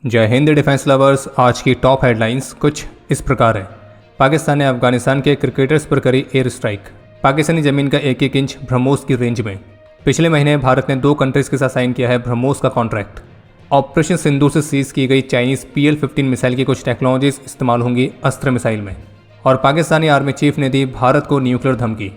जय Hind defence lovers. आज की टॉप हेडलाइंस कुछ इस प्रकार है। पाकिस्तान ने अफगानिस्तान के क्रिकेटर्स पर करी एयर स्ट्राइक। पाकिस्तानी जमीन का एक एक इंच ब्रह्मोस की रेंज में। पिछले महीने भारत ने 2 कंट्रीज के साथ साइन किया है ब्रह्मोस का कॉन्ट्रैक्ट। ऑपरेशन सिंदूर से सीज की गई चाइनीज PL-15 मिसाइल की कुछ टेक्नोलॉजीज इस्तेमाल होंगी अस्त्र मिसाइल में। और पाकिस्तानी आर्मी चीफ ने दी भारत को न्यूक्लियर धमकी।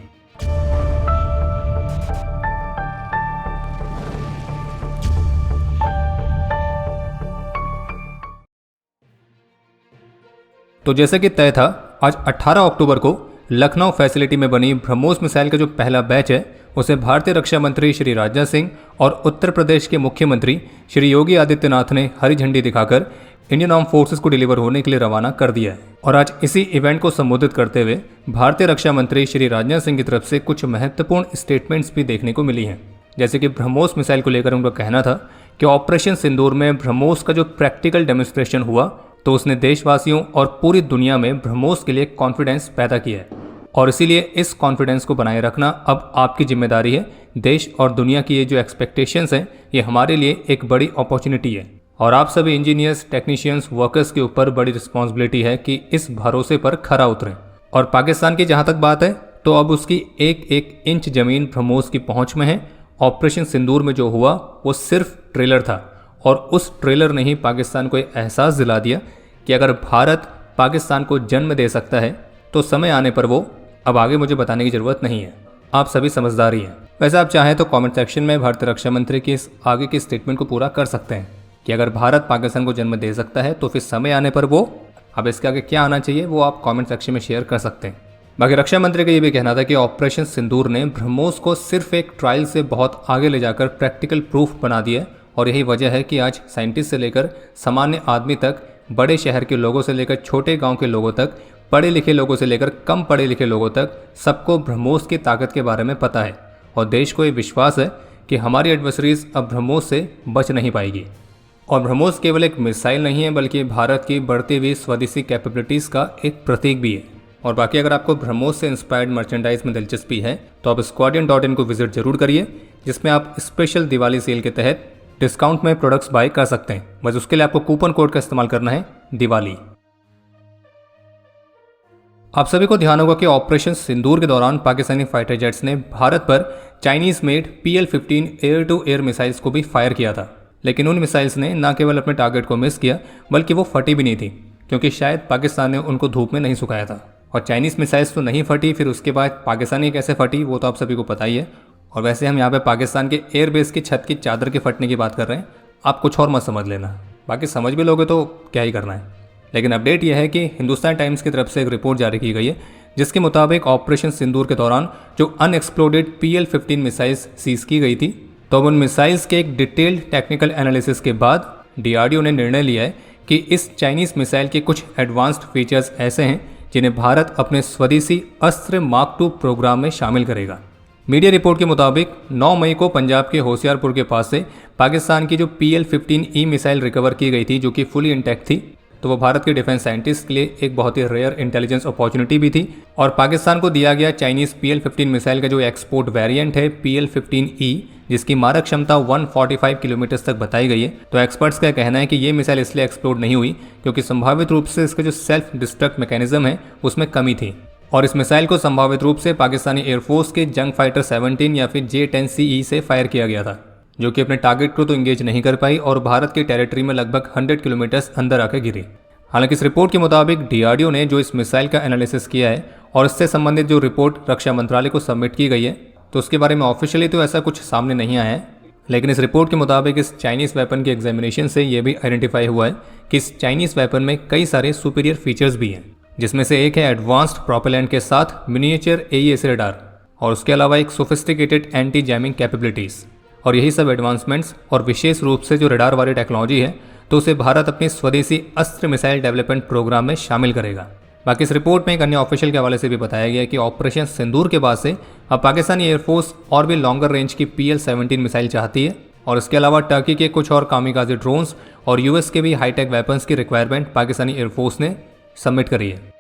तो जैसा कि तय था, आज 18 अक्टूबर को लखनऊ फैसिलिटी में बनी ब्रह्मोस मिसाइल का जो पहला बैच है उसे भारतीय रक्षा मंत्री श्री राजनाथ सिंह और उत्तर प्रदेश के मुख्यमंत्री श्री योगी आदित्यनाथ ने हरी झंडी दिखाकर इंडियन आर्म फोर्सेस को डिलीवर होने के लिए रवाना कर दिया है। और आज इसी इवेंट को संबोधित करते हुए भारतीय रक्षा मंत्री श्री राजनाथ सिंह की तरफ से कुछ महत्वपूर्ण स्टेटमेंट्स भी देखने को मिली हैं। जैसे कि ब्रह्मोस मिसाइल को लेकर उनका कहना था कि ऑपरेशन सिंदूर में ब्रह्मोस का जो प्रैक्टिकल डेमोन्स्ट्रेशन हुआ तो उसने देशवासियों और पूरी दुनिया में ब्रह्मोस के लिए कॉन्फिडेंस पैदा किया है। और इसीलिए इस कॉन्फिडेंस को बनाए रखना अब आपकी जिम्मेदारी है। देश और दुनिया की ये जो एक्सपेक्टेशंस हैं ये हमारे लिए एक बड़ी अपॉर्चुनिटी है और आप सभी इंजीनियर्स, टेक्नीशियंस, वर्कर्स के ऊपर बड़ी रिस्पॉन्सिबिलिटी है कि इस भरोसे पर खरा उतरें। और पाकिस्तान की जहाँ तक बात है तो अब उसकी एक एक इंच जमीन ब्रह्मोस की पहुँच में है। ऑपरेशन सिंदूर में जो हुआ वो सिर्फ ट्रेलर था और उस ट्रेलर ने ही पाकिस्तान को एक एहसास दिला दिया कि अगर भारत पाकिस्तान को जन्म दे सकता है तो समय आने पर वो अब आगे मुझे बताने की ज़रूरत नहीं है, आप सभी समझदार ही हैं। वैसे आप चाहें तो कमेंट सेक्शन में भारतीय रक्षा मंत्री की इस आगे की स्टेटमेंट को पूरा कर सकते हैं कि अगर भारत पाकिस्तान को जन्म दे सकता है तो फिर समय आने पर वो, अब इसके आगे क्या आना चाहिए वो आप कमेंट सेक्शन में शेयर कर सकते हैं। बाकी रक्षा मंत्री का ये भी कहना था कि ऑपरेशन सिंदूर ने ब्रह्मोस को सिर्फ एक ट्रायल से बहुत आगे ले जाकर प्रैक्टिकल प्रूफ बना दिया और यही वजह है कि आज साइंटिस्ट से लेकर सामान्य आदमी तक, बड़े शहर के लोगों से लेकर छोटे गांव के लोगों तक, पढ़े लिखे लोगों से लेकर कम पढ़े लिखे लोगों तक सबको ब्रह्मोस की ताकत के बारे में पता है। और देश को ये विश्वास है कि हमारी एडवर्सरीज अब ब्रह्मोस से बच नहीं पाएगी। और ब्रह्मोस केवल एक मिसाइल नहीं है बल्कि भारत की बढ़ती हुई स्वदेशी कैपेबिलिटीज़ का एक प्रतीक भी है। और बाकी अगर आपको ब्रह्मोस से इंस्पायर्ड मर्चेंडाइज में दिलचस्पी है तो आप squadron.in को विजिट जरूर करिए, जिसमें आप स्पेशल दिवाली सेल के तहत डिस्काउंट में प्रोडक्ट्स बाय कर सकते हैं। बस उसके लिए आपको कूपन कोड का इस्तेमाल करना है दिवाली। आप सभी को ध्यान होगा कि ऑपरेशन सिंदूर के दौरान पाकिस्तानी फाइटर जेट्स ने भारत पर Chinese made PL-15 air to air missiles को भी फायर किया था। लेकिन उन मिसाइल्स ने न केवल अपने टारगेट को मिस किया बल्कि वो फटी भी नहीं थी, क्योंकि शायद पाकिस्तान ने उनको धूप में नहीं सुखाया था। और चाइनीज मिसाइल्स तो नहीं फटी, फिर उसके बाद पाकिस्तानी कैसे फटी वो तो आप सभी को पता ही है। और वैसे हम यहाँ पे पाकिस्तान के एयरबेस की छत की चादर के फटने की बात कर रहे हैं, आप कुछ और मत समझ लेना, बाकी समझ भी लोगे तो क्या ही करना है। लेकिन अपडेट यह है कि हिंदुस्तान टाइम्स की तरफ से एक रिपोर्ट जारी की गई है जिसके मुताबिक ऑपरेशन सिंदूर के दौरान जो अनएक्सप्लोडेड PL-15 मिसाइल्स सीज की गई थी, तो उन मिसाइल्स के एक डिटेल्ड टेक्निकल एनालिसिस के बाद DRDO ने निर्णय लिया है कि इस चाइनीज मिसाइल के कुछ एडवांस्ड फीचर्स ऐसे हैं जिन्हें भारत अपने स्वदेशी अस्त्र मार्क 2 प्रोग्राम में शामिल करेगा। मीडिया रिपोर्ट के मुताबिक 9 मई को पंजाब के होशियारपुर के पास से पाकिस्तान की जो PL-15E मिसाइल रिकवर की गई थी जो कि फुली इंटैक्ट थी, तो वो भारत के डिफेंस साइंटिस्ट के लिए एक बहुत ही रेयर इंटेलिजेंस अपॉर्चुनिटी भी थी। और पाकिस्तान को दिया गया चाइनीज PL-15 मिसाइल का जो एक्सपोर्ट वेरिएंट है PL-15E, जिसकी मारक क्षमता 145 किलोमीटर तक बताई गई है, तो एक्सपर्ट्स का कहना है कि ये मिसाइल इसलिए एक्सप्लोड नहीं हुई क्योंकि संभावित रूप से इसका जो सेल्फ डिस्ट्रक्ट मैकेनिज्म है उसमें कमी थी। और इस मिसाइल को संभावित रूप से पाकिस्तानी एयरफोर्स के जंग फाइटर 17 या फिर J-10CE से फायर किया गया था, जो कि अपने टारगेट को तो इंगेज नहीं कर पाई और भारत की टेरिटरी में लगभग 100 किलोमीटर अंदर आकर गिरी। हालांकि इस रिपोर्ट के मुताबिक DRDO ने जो इस मिसाइल का एनालिसिस किया है और इससे संबंधित जो रिपोर्ट रक्षा मंत्रालय को सबमिट की गई है, तो उसके बारे में ऑफिशियली तो ऐसा कुछ सामने नहीं आया है। लेकिन इस रिपोर्ट के मुताबिक इस चाइनीज़ वेपन के एग्जामिनेशन से ये भी आइडेंटिफाई हुआ है कि इस चाइनीज़ वेपन में कई सारे सुपीरियर फीचर्स भी हैं, जिसमें से एक है एडवांस्ड प्रोपेलेंट के साथ मिनिएचर AES रडार और उसके अलावा एक सोफिस्टिकेटेड एंटी जैमिंग कैपेबिलिटीज़। और यही सब एडवांसमेंट्स और विशेष रूप से जो रडार वाली टेक्नोलॉजी है तो उसे भारत अपने स्वदेशी अस्त्र मिसाइल डेवलपमेंट प्रोग्राम में शामिल करेगा। बाकी इस रिपोर्ट में एक अन्य ऑफिशियल के हवाले से भी बताया गया कि ऑपरेशन सिंदूर के बाद से अब पाकिस्तानी एयरफोर्स और भी लॉन्गर रेंज की PL-17 मिसाइल चाहती है। और इसके अलावा टर्की के कुछ और कामिकाज़े ड्रोन्स और US के भी हाईटेक वेपन्स की रिक्वायरमेंट पाकिस्तानी एयरफोर्स ने सबमिट करी है।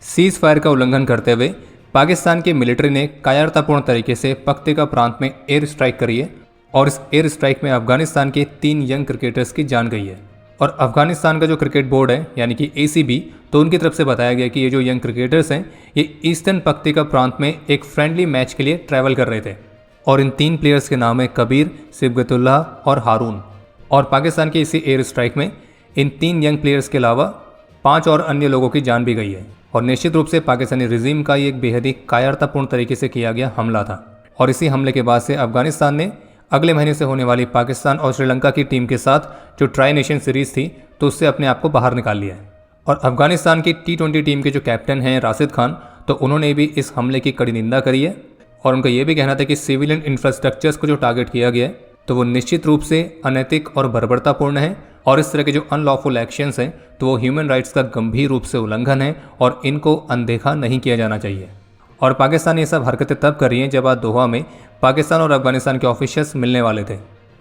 सीज फायर का उल्लंघन करते हुए पाकिस्तान के मिलिट्री ने कायरतापूर्ण तरीके से पख्तिका प्रांत में एयर स्ट्राइक करी है और इस एयर स्ट्राइक में अफगानिस्तान के 3 यंग क्रिकेटर्स की जान गई है। और अफगानिस्तान का जो क्रिकेट बोर्ड है यानी कि ACB, तो उनकी तरफ से बताया गया कि ये जो यंग क्रिकेटर्स हैं ये ईस्टर्न पक्तिका प्रांत में एक फ्रेंडली मैच के लिए ट्रैवल कर रहे थे। और इन 3 प्लेयर्स के नाम है कबीर, सिबगतुल्लाह और हारून। और पाकिस्तान के इसी एयर स्ट्राइक में इन 3 यंग प्लेयर्स के अलावा 5 और अन्य लोगों की जान भी गई है। और निश्चित रूप से पाकिस्तानी रिजीम का ये एक बेहद ही कायरतापूर्ण तरीके से किया गया हमला था। और इसी हमले के बाद से अफगानिस्तान ने अगले महीने से होने वाली पाकिस्तान और श्रीलंका की टीम के साथ जो ट्राई नेशन सीरीज थी तो उससे अपने आप को बाहर निकाल लिया है। और अफगानिस्तान की T20 टीम के जो कैप्टन हैं राशिद खान, तो उन्होंने भी इस हमले की कड़ी निंदा करी है। और उनका ये भी कहना था कि सिविलियन इंफ्रास्ट्रक्चर्स को जो टारगेट किया गया है तो वो निश्चित रूप से अनैतिक और बर्बरतापूर्ण है। और इस तरह के जो अनलॉफुल एक्शंस हैं तो वो ह्यूमन राइट्स का गंभीर रूप से उल्लंघन है और इनको अनदेखा नहीं किया जाना चाहिए। और पाकिस्तान ये सब हरकतें तब कर रही हैं जब आज दोहा में पाकिस्तान और अफगानिस्तान के ऑफिशियल्स मिलने वाले थे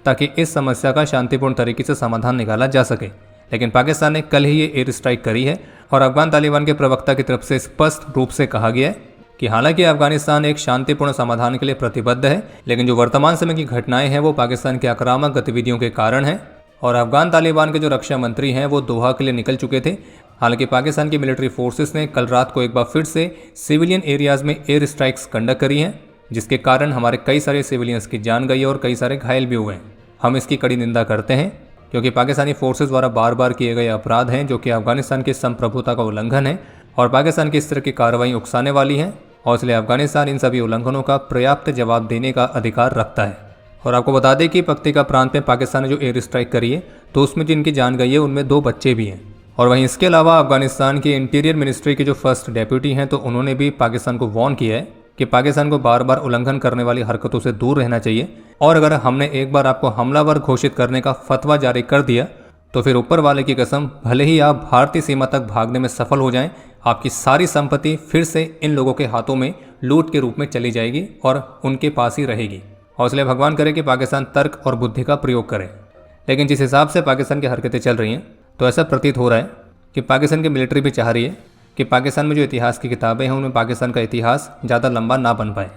ताकि इस समस्या का शांतिपूर्ण तरीके से समाधान निकाला जा सके। लेकिन पाकिस्तान ने कल ही ये एयर स्ट्राइक करी है और अफगान तालिबान के प्रवक्ता की तरफ से स्पष्ट रूप से कहा गया है कि हालांकि अफगानिस्तान एक शांतिपूर्ण समाधान के लिए प्रतिबद्ध है, लेकिन जो वर्तमान समय की घटनाएं हैं वो पाकिस्तान की आक्रामक गतिविधियों के कारण है। और अफगान तालिबान के जो रक्षा मंत्री हैं वो दोहा के लिए निकल चुके थे। हालांकि पाकिस्तान की मिलिट्री फोर्सेस ने कल रात को एक बार फिर से सिविलियन एरियाज में एयर स्ट्राइक्स कंडक्ट करी हैं, जिसके कारण हमारे कई सारे सिविलियंस की जान गई और कई सारे घायल भी हुए हैं। हम इसकी कड़ी निंदा करते हैं क्योंकि पाकिस्तानी फोर्सेस द्वारा बार बार किए गए अपराध हैं जो कि अफगानिस्तान की संप्रभुता का उल्लंघन है और पाकिस्तान की इस तरह की कार्रवाई उकसाने वाली है। और इसलिए अफगानिस्तान इन सभी उल्लंघनों का पर्याप्त जवाब देने का अधिकार रखता है। और आपको बता दें कि पक्तिका प्रांत में पाकिस्तान ने जो एयर स्ट्राइक करी है तो उसमें जिनकी जान गई है उनमें 2 बच्चे भी हैं। और वहीं इसके अलावा अफगानिस्तान की इंटीरियर मिनिस्ट्री के जो फर्स्ट डेप्यूटी हैं तो उन्होंने भी पाकिस्तान को वार्न किया है कि पाकिस्तान को बार बार उल्लंघन करने वाली हरकतों से दूर रहना चाहिए। और अगर हमने एक बार आपको हमलावर घोषित करने का फतवा जारी कर दिया तो फिर ऊपर वाले की कसम, भले ही आप भारतीय सीमा तक भागने में सफल हो जाएं, आपकी सारी संपत्ति फिर से इन लोगों के हाथों में लूट के रूप में चली जाएगी और उनके पास ही रहेगी। और इसलिए भगवान करे कि पाकिस्तान तर्क और बुद्धि का प्रयोग करे। लेकिन जिस हिसाब से पाकिस्तान की हरकतें चल रही हैं तो ऐसा प्रतीत हो रहा है कि पाकिस्तान की मिलिट्री भी चाह रही है कि पाकिस्तान में जो इतिहास की किताबें हैं उनमें पाकिस्तान का इतिहास ज़्यादा लंबा ना बन पाए।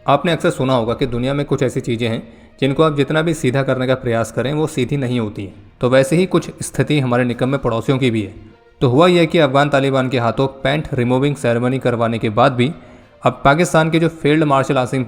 आपने अक्सर सुना होगा कि दुनिया में कुछ ऐसी चीज़ें हैं जिनको आप जितना भी सीधा करने का प्रयास करें वो सीधी नहीं होती है। तो वैसे ही कुछ स्थिति हमारे निकम्मे पड़ोसियों की भी है। तो हुआ यह कि अफगान तालिबान के हाथों पैंट रिमूविंग सेरेमनी करवाने के बाद भी अब पाकिस्तान के जो फील्ड मार्शल आसिम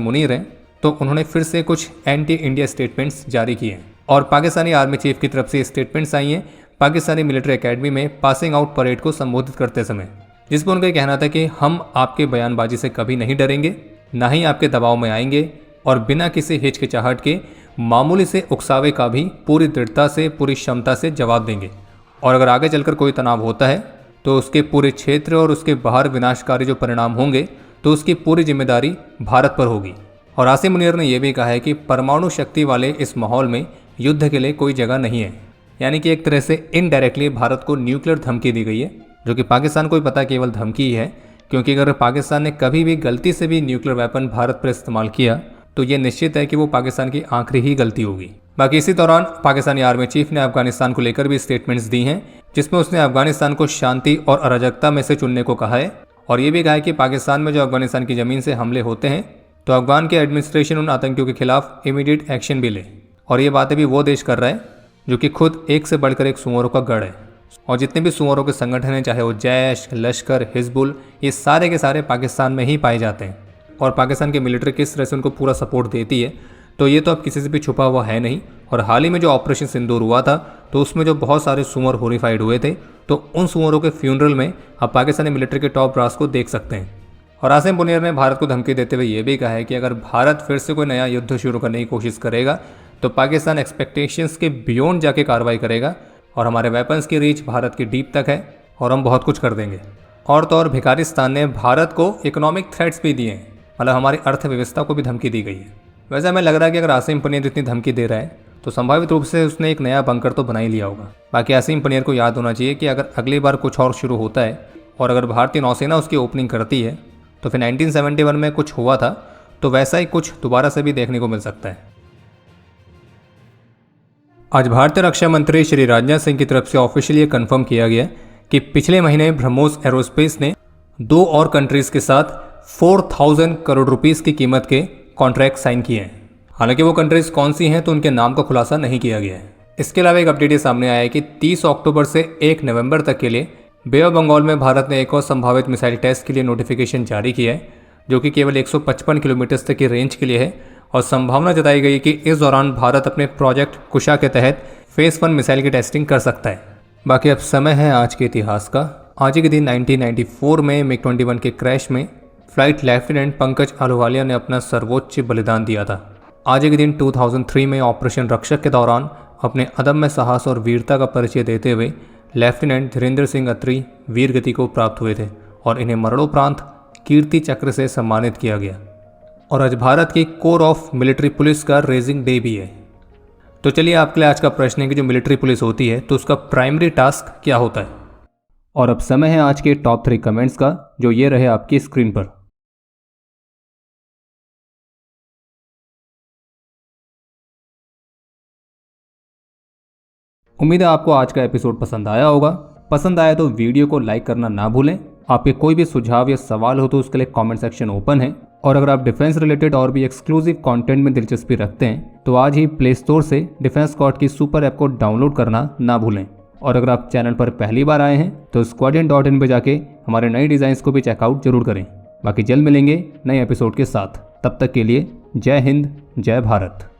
मुनीर हैं तो उन्होंने फिर से कुछ एंटी इंडिया स्टेटमेंट्स जारी किए हैं। और पाकिस्तानी आर्मी चीफ की तरफ से स्टेटमेंट्स आई हैं पाकिस्तानी मिलिट्री एकेडमी में पासिंग आउट परेड को संबोधित करते समय, जिसमें उनका कहना था कि हम आपके बयानबाजी से कभी नहीं डरेंगे, ना ही आपके दबाव में आएंगे और बिना किसी हिचकिचाहट के मामूली से उकसावे का भी पूरी दृढ़ता से, पूरी क्षमता से जवाब देंगे। और अगर आगे चलकर कोई तनाव होता है तो उसके पूरे क्षेत्र और उसके बाहर विनाशकारी जो परिणाम होंगे तो उसकी पूरी जिम्मेदारी भारत पर होगी। और आसिम मुनीर ने यह भी कहा है कि परमाणु शक्ति वाले इस माहौल में युद्ध के लिए कोई जगह नहीं है। यानी कि एक तरह से इनडायरेक्टली भारत को न्यूक्लियर धमकी दी गई है, जो कि पाकिस्तान को ही पता केवल धमकी ही है, क्योंकि अगर पाकिस्तान ने कभी भी गलती से भी न्यूक्लियर वेपन भारत पर इस्तेमाल किया तो ये निश्चित है कि वो पाकिस्तान की आखिरी ही गलती होगी। बाकी इसी दौरान पाकिस्तानी आर्मी चीफ ने अफगानिस्तान को लेकर भी स्टेटमेंट्स दी हैं, जिसमें उसने अफगानिस्तान को शांति और अराजकता में से चुनने को कहा है। और ये भी कहा है कि पाकिस्तान में जो अफगानिस्तान की ज़मीन से हमले होते हैं तो अफगान के एडमिनिस्ट्रेशन उन आतंकियों के खिलाफ इमीडिएट एक्शन भी ले। और ये बातें भी वो देश कर रहा है जो कि खुद एक से बढ़कर एक सुअरों का गढ़ है। और जितने भी सुअरों के संगठन हैं, चाहे वो जैश, लश्कर, हिजबुल, ये सारे के सारे पाकिस्तान में ही पाए जाते हैं। और पाकिस्तान की मिलिट्री किस तरह से उनको पूरा सपोर्ट देती है तो ये तो अब किसी से भी छुपा हुआ है नहीं। और हाल ही में जो ऑपरेशन सिंदूर हुआ था तो उसमें जो बहुत सारे सुअर होरीफाइड हुए थे, तो उन सुअरों के फ्यूनरल में अब पाकिस्तानी मिलिट्री के टॉप ब्रास को देख सकते हैं। और आसिम मुनीर ने भारत को धमकी देते हुए ये भी कहा है कि अगर भारत फिर से कोई नया युद्ध शुरू करने की कोशिश करेगा तो पाकिस्तान एक्सपेक्टेशंस के बियॉन्ड जाके कार्रवाई करेगा और हमारे वेपन्स की रीच भारत की डीप तक है और हम बहुत कुछ कर देंगे। और तो और भिखारिस्तान ने भारत को इकोनॉमिक थ्रेट्स भी दिए हैं, मतलब हमारी अर्थव्यवस्था को भी धमकी दी गई है। वैसे हमें लग रहा है कि अगर आसिम पनीर इतनी धमकी दे रहा है तो संभावित रूप से उसने एक नया बंकर तो बना ही लिया होगा। बाकी आसिम पनीर को याद होना चाहिए कि अगर अगली बार कुछ और शुरू होता है और अगर भारतीय नौसेना उसकी ओपनिंग करती है तो फिर 1971 में कुछ हुआ था तो वैसा ही कुछ दोबारा से भी देखने को मिल सकता है। आज भारतीय रक्षा मंत्री श्री राजनाथ सिंह की तरफ से ऑफिशियली ये कन्फर्म किया गया कि पिछले महीने ब्रह्मोस एरोस्पेस ने 2 और कंट्रीज़ के साथ 4000 करोड़ रुपीस की कीमत के कॉन्ट्रैक्ट साइन किए हैं। हालांकि वो कंट्रीज कौन सी हैं तो उनके नाम का खुलासा नहीं किया गया है। इसके अलावा एक अपडेट ये सामने आया है कि 30 अक्टूबर से 1 नवंबर तक के लिए बे ऑफ बंगाल में भारत ने एक और संभावित मिसाइल टेस्ट के लिए नोटिफिकेशन जारी किया है, जो कि केवल 155 किलोमीटर तक की रेंज के लिए है और संभावना जताई गई कि इस दौरान भारत अपने प्रोजेक्ट कुशा के तहत फेज 1 मिसाइल की टेस्टिंग कर सकता है। बाकी अब समय है आज के इतिहास का। आज के दिन 1994 में MiG-21 के क्रैश में फ्लाइट लेफ्टिनेंट पंकज अहलुवालिया ने अपना सर्वोच्च बलिदान दिया था। आज के दिन 2003 में ऑपरेशन रक्षक के दौरान अपने अदम्य साहस और वीरता का परिचय देते हुए लेफ्टिनेंट धीरेन्द्र सिंह अत्री वीर गति को प्राप्त हुए थे और इन्हें मरणोपरांत कीर्ति चक्र से सम्मानित किया गया। और आज भारत की कोर ऑफ मिलिट्री पुलिस का रेजिंग डे भी है। तो चलिए आपके लिए आज का प्रश्न है कि जो मिलिट्री पुलिस होती है तो उसका प्राइमरी टास्क क्या होता है। और अब समय है आज के टॉप 3 कमेंट्स का, जो ये रहे आपकी स्क्रीन पर। उम्मीद है आपको आज का एपिसोड पसंद आया होगा। पसंद आया तो वीडियो को लाइक करना ना भूलें। आपके कोई भी सुझाव या सवाल हो तो उसके लिए कमेंट सेक्शन ओपन है। और अगर आप डिफेंस रिलेटेड और भी एक्सक्लूसिव कंटेंट में दिलचस्पी रखते हैं तो आज ही प्ले स्टोर से डिफेंस स्क्वाड की सुपर ऐप को डाउनलोड करना ना भूलें। और अगर आप चैनल पर पहली बार आए हैं तो squadron.in पे जाके हमारे नए डिज़ाइंस को भी चेकआउट जरूर करें। बाकी जल्द मिलेंगे नए एपिसोड के साथ। तब तक के लिए जय हिंद, जय भारत।